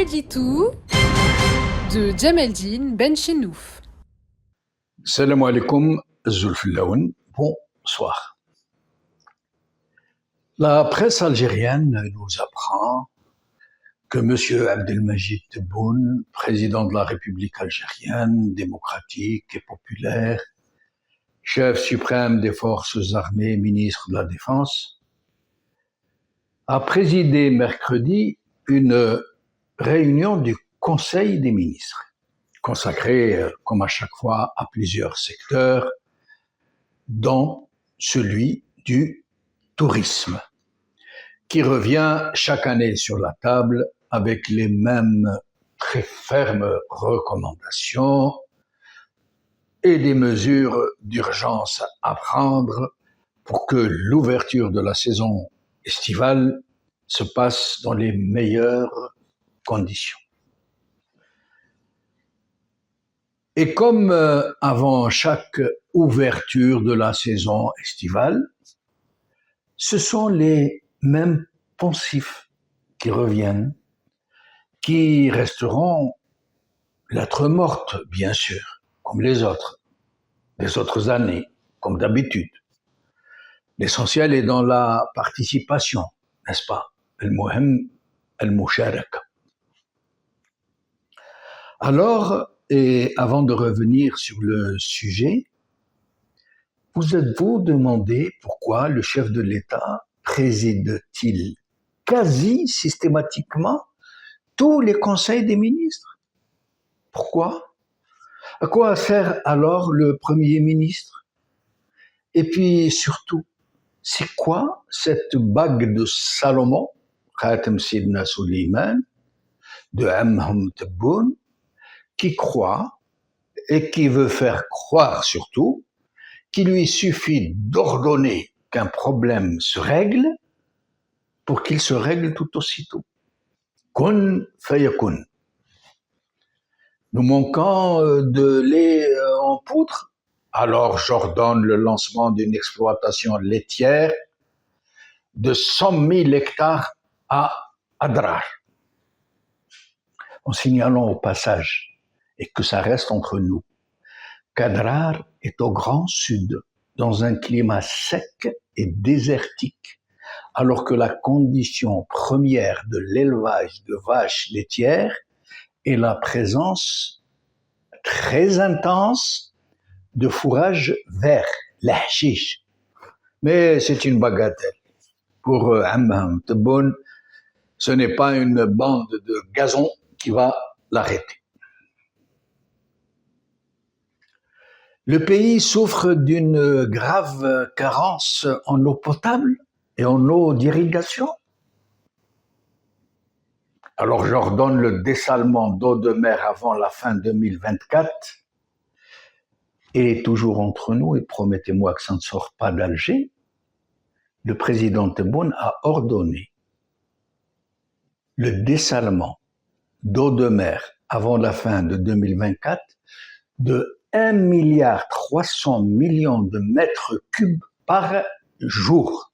L'édito de Djemeldine Benchenouf. Salam alaikum, Zulfilaoun, bonsoir. La presse algérienne nous apprend que M. Abdelmajid Tebboune, président de la République algérienne, démocratique et populaire, chef suprême des forces armées, ministre de la Défense, a présidé mercredi une réunion du Conseil des ministres, consacrée, comme à chaque fois, à plusieurs secteurs, dont celui du tourisme, qui revient chaque année sur la table avec les mêmes très fermes recommandations et des mesures d'urgence à prendre pour que l'ouverture de la saison estivale se passe dans les meilleures conditions. Et comme avant chaque ouverture de la saison estivale, ce sont les mêmes poncifs qui reviennent, qui resteront lettre morte, bien sûr, comme les autres années, comme d'habitude. L'essentiel est dans la participation, n'est-ce pas? Al-Muhim, al-Musharaka. Alors, et avant de revenir sur le sujet, vous êtes-vous demandé pourquoi le chef de l'État préside-t-il quasi systématiquement tous les conseils des ministres? Pourquoi? À quoi sert alors le Premier ministre? Et puis surtout, c'est quoi cette bague de Salomon, Khatem Sidna Suleiman, de Amham Tebboune, qui croit et qui veut faire croire surtout qu'il lui suffit d'ordonner qu'un problème se règle pour qu'il se règle tout aussitôt. Kun fayakun. Nous manquons de lait en poudre, alors j'ordonne le lancement d'une exploitation laitière de 100 000 hectares à Adrar. En signalant au passage, et que ça reste entre nous, qu'Adrar est au grand sud, dans un climat sec et désertique, alors que la condition première de l'élevage de vaches laitières est la présence très intense de fourrage vert, l'hashish. Mais c'est une bagatelle. Pour Amham Tebboune, ce n'est pas une bande de gazon qui va l'arrêter. Le pays souffre d'une grave carence en eau potable et en eau d'irrigation. Alors j'ordonne le dessalement d'eau de mer avant la fin 2024. Et toujours entre nous, et promettez-moi que ça ne sort pas d'Alger, le président Tebboune a ordonné le dessalement d'eau de mer avant la fin de 2024 de 1,3 milliard de mètres cubes par jour.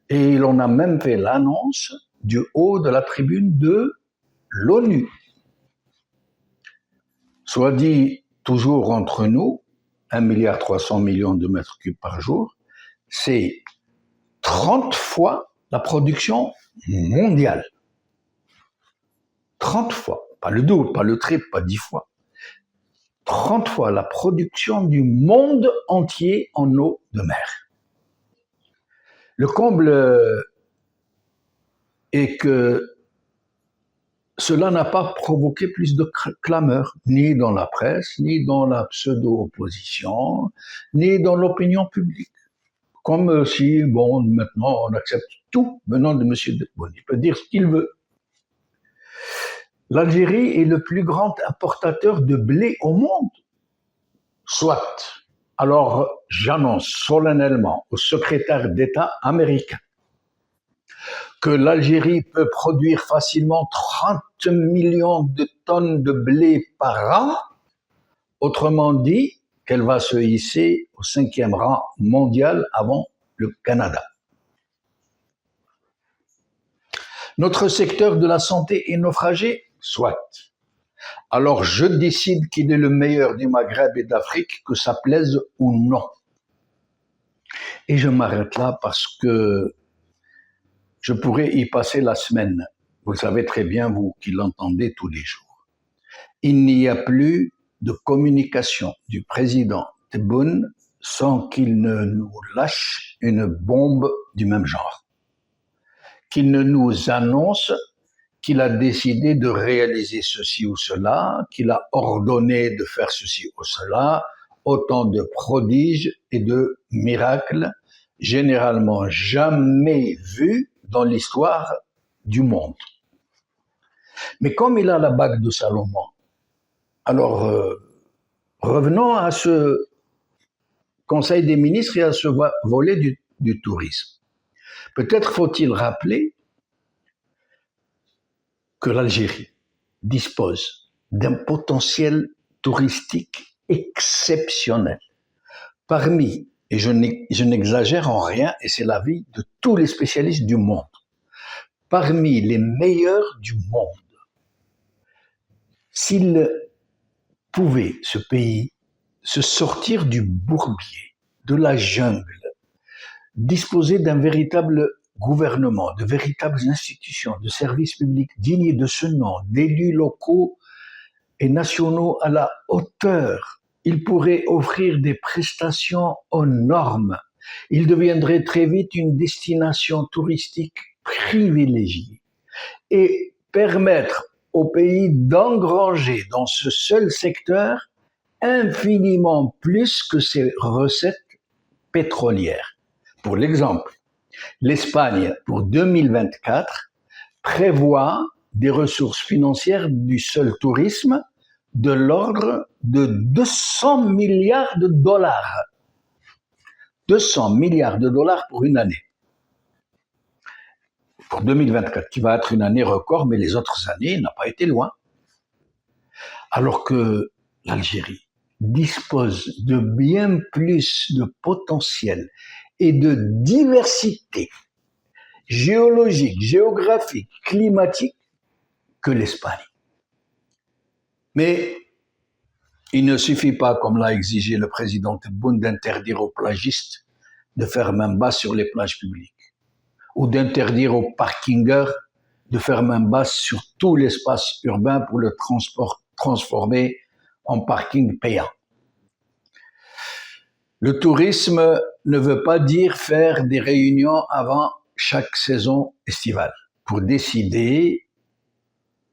Et il en a même fait l'annonce du haut de la tribune de l'ONU. Soit dit toujours entre nous, 1,3 milliard de mètres cubes par jour, c'est 30 fois la production mondiale. 30 fois, pas le double, pas le triple, pas 10 fois. 30 fois la production du monde entier en eau de mer. Le comble est que cela n'a pas provoqué plus de clameurs, ni dans la presse, ni dans la pseudo-opposition, ni dans l'opinion publique. Comme si, maintenant on accepte tout venant de M. Tebboune. Il peut dire ce qu'il veut. L'Algérie est le plus grand importateur de blé au monde. Soit. Alors, j'annonce solennellement au secrétaire d'État américain que l'Algérie peut produire facilement 30 millions de tonnes de blé par an. Autrement dit, qu'elle va se hisser au 5e rang mondial avant le Canada. Notre secteur de la santé est naufragé? Soit. Alors je décide qu'il est le meilleur du Maghreb et d'Afrique, que ça plaise ou non. Et je m'arrête là parce que je pourrais y passer la semaine. Vous le savez très bien, vous qui l'entendez tous les jours. Il n'y a plus de communication du président Tebboune sans qu'il ne nous lâche une bombe du même genre. Qu'il ne nous annonce qu'il a décidé de réaliser ceci ou cela, qu'il a ordonné de faire ceci ou cela, autant de prodiges et de miracles généralement jamais vus dans l'histoire du monde. Mais comme il a la bague de Salomon, alors revenons à ce Conseil des ministres et à ce volet du tourisme. Peut-être faut-il rappeler que l'Algérie dispose d'un potentiel touristique exceptionnel. Parmi, et je n'exagère en rien, et c'est l'avis de tous les spécialistes du monde, parmi les meilleurs du monde. S'il pouvait, ce pays, se sortir du bourbier, de la jungle, disposer d'un véritable gouvernement, de véritables institutions, de services publics dignes de ce nom, d'élus locaux et nationaux à la hauteur, il pourrait offrir des prestations aux normes. Il deviendrait très vite une destination touristique privilégiée et permettre au pays d'engranger dans ce seul secteur infiniment plus que ses recettes pétrolières. Pour l'exemple, l'Espagne, pour 2024, prévoit des ressources financières du seul tourisme de l'ordre de 200 milliards de dollars. 200 milliards de dollars pour une année. Pour 2024, qui va être une année record, mais les autres années n'ont pas été loin. Alors que l'Algérie dispose de bien plus de potentiel et de diversité géologique, géographique, climatique que l'Espagne. Mais il ne suffit pas, comme l'a exigé le président Tebboune, d'interdire aux plagistes de faire main basse sur les plages publiques ou d'interdire aux parkingers de faire main basse sur tout l'espace urbain pour le transformer en parking payant. Le tourisme ne veut pas dire faire des réunions avant chaque saison estivale pour décider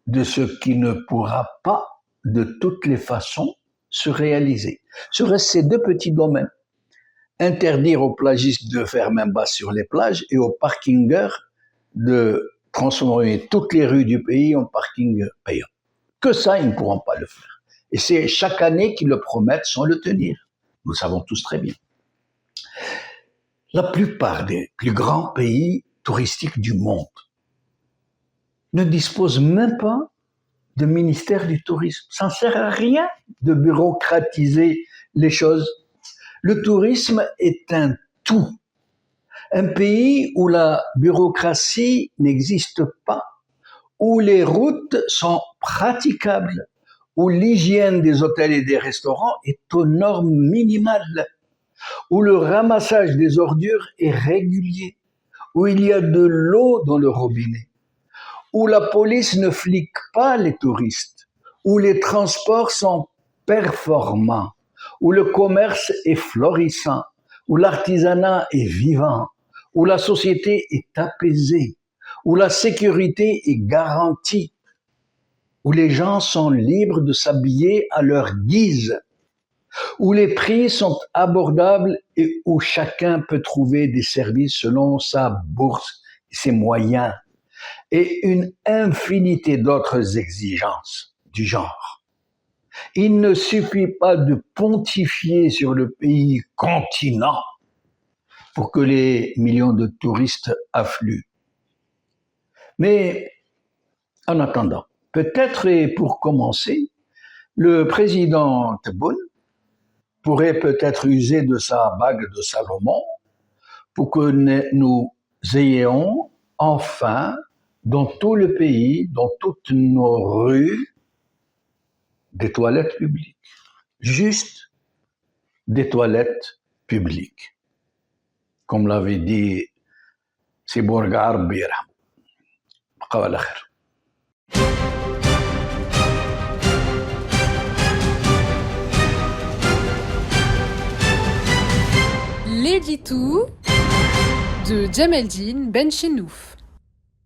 de ce qui ne pourra pas de toutes les façons se réaliser. Seraient ces deux petits domaines. Interdire aux plagistes de faire main basse sur les plages et aux parkingers de transformer toutes les rues du pays en parking payant. Que ça, ils ne pourront pas le faire. Et c'est chaque année qu'ils le promettent sans le tenir. Nous le savons tous très bien. La plupart des plus grands pays touristiques du monde ne disposent même pas de ministère du tourisme. Ça ne sert à rien de bureaucratiser les choses. Le tourisme est un tout. Un pays où la bureaucratie n'existe pas, où les routes sont praticables, où l'hygiène des hôtels et des restaurants est aux normes minimales, où le ramassage des ordures est régulier, où il y a de l'eau dans le robinet, où la police ne flique pas les touristes, où les transports sont performants, où le commerce est florissant, où l'artisanat est vivant, où la société est apaisée, où la sécurité est garantie, où les gens sont libres de s'habiller à leur guise, où les prix sont abordables et où chacun peut trouver des services selon sa bourse et ses moyens, et une infinité d'autres exigences du genre. Il ne suffit pas de pontifier sur le pays continent pour que les millions de touristes affluent. Mais en attendant, peut-être et pour commencer, le président Tebboune pourrait peut-être user de sa bague de Salomon pour que nous ayons enfin dans tout le pays, dans toutes nos rues, des toilettes publiques. Juste des toilettes publiques. Comme l'avait dit Siborgar Bira. بقاو على خير. L'édito de Djemeldine Benchenouf.